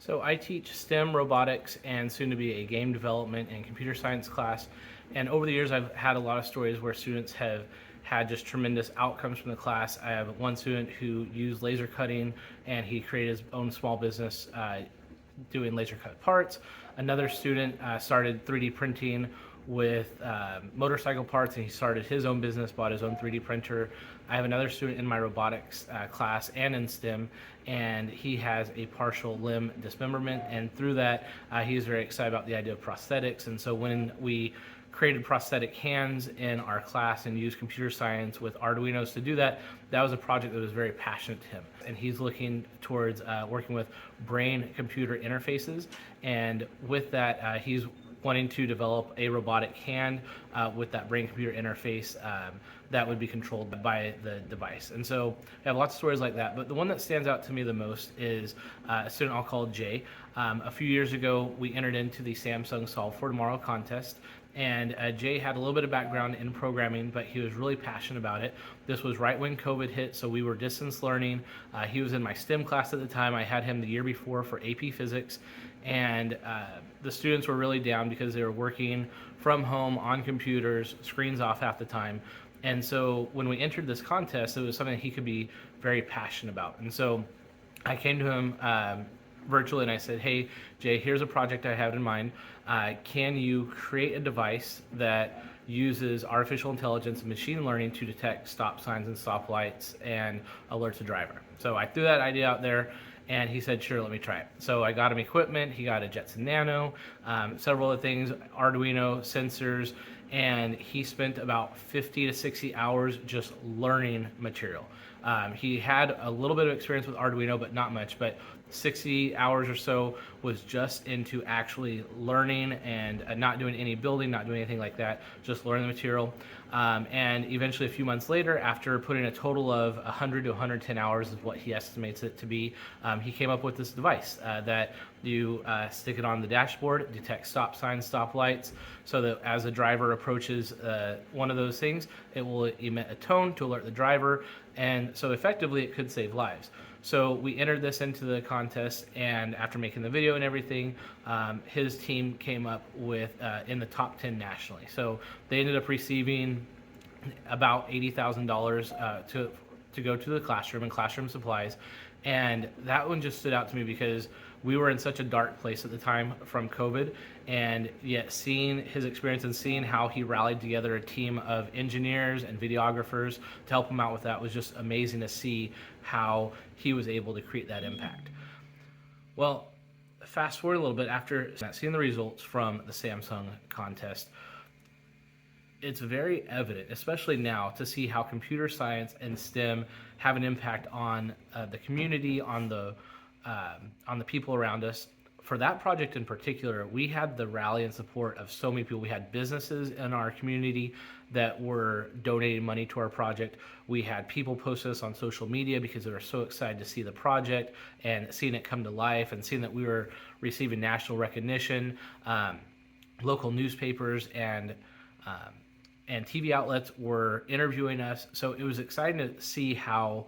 So I teach STEM, robotics, and soon to be a game development and computer science class. And over the years, I've had a lot of stories where students have had just tremendous outcomes from the class. I have one student who used laser cutting and he created his own small business doing laser cut parts. Another student started 3D printing with motorcycle parts, and he started his own business, bought his own 3D printer. I have another student in my robotics class and in STEM, and he has a partial limb dismemberment, and through that, he's very excited about the idea of prosthetics. And so when we created prosthetic hands in our class and used computer science with Arduinos to do that, that was a project that was very passionate to him. And he's looking towards working with brain-computer interfaces, and with that, he's wanting to develop a robotic hand with that brain-computer interface that would be controlled by the device. And so we have lots of stories like that, but the one that stands out to me the most is a student I'll call Jay. A few years ago, we entered into the Samsung Solve for Tomorrow contest, and Jay had a little bit of background in programming, but he was really passionate about it. This was right when COVID hit, so we were distance learning. He was in my STEM class at the time. I had him the year before for AP Physics, and the students were really down because they were working from home on computers, screens off half the time. And so when we entered this contest, it was something he could be very passionate about. And so I came to him virtually and I said, hey, Jay, here's a project I have in mind. Can you create a device that uses artificial intelligence and machine learning to detect stop signs and stoplights and alerts the driver? So I threw that idea out there, and he said, sure, let me try it. So I got him equipment. He got a Jetson Nano, several other things, Arduino, sensors, and he spent about 50 to 60 hours just learning material. He had a little bit of experience with Arduino, but not much, but 60 hours or so was just into actually learning and not doing any building, not doing anything like that, just learning the material. And eventually a few months later, after putting a total of 100 to 110 hours is what he estimates it to be, he came up with this device that you stick it on the dashboard, detect stop signs, stop lights, so that as the driver approaches one of those things, it will emit a tone to alert the driver, and so effectively it could save lives. So we entered this into the contest, and after making the video and everything, his team came up with in the top 10 nationally. So they ended up receiving about $80,000 to go to the classroom and classroom supplies. And that one just stood out to me because we were in such a dark place at the time from COVID, and yet seeing his experience and seeing how he rallied together a team of engineers and videographers to help him out with that was just amazing to see how he was able to create that impact. Well, fast forward a little bit after seeing the results from the Samsung contest, it's very evident, especially now, to see how computer science and STEM have an impact on the community, on the people around us. For that project in particular, we had the rally and support of so many people. We had businesses in our community that were donating money to our project. We had people post us on social media because they were so excited to see the project and seeing it come to life and seeing that we were receiving national recognition. Local newspapers and TV outlets were interviewing us. So it was exciting to see how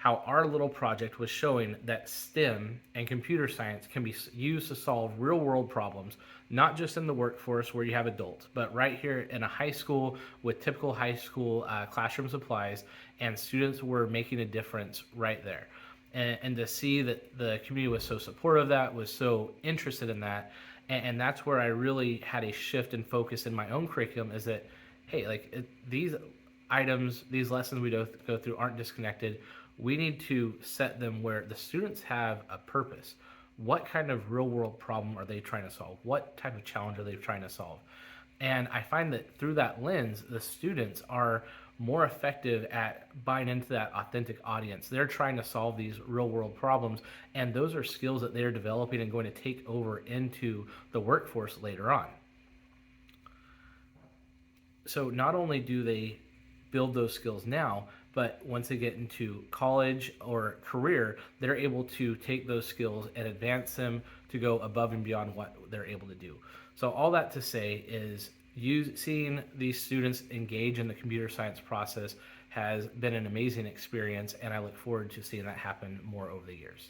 our little project was showing that STEM and computer science can be used to solve real world problems, not just in the workforce where you have adults, but right here in a high school with typical high school classroom supplies, and students were making a difference right there. And to see that the community was so supportive of that, was so interested in that, and that's where I really had a shift in focus in my own curriculum, is that, hey, these items, these lessons we go through aren't disconnected. We need to set them where the students have a purpose. What kind of real world problem are they trying to solve? What type of challenge are they trying to solve? And I find that through that lens, the students are more effective at buying into that authentic audience. They're trying to solve these real world problems, and those are skills that they're developing and going to take over into the workforce later on. So not only do they build those skills now, but once they get into college or career, they're able to take those skills and advance them to go above and beyond what they're able to do. So all that to say is, seeing these students engage in the computer science process has been an amazing experience, and I look forward to seeing that happen more over the years.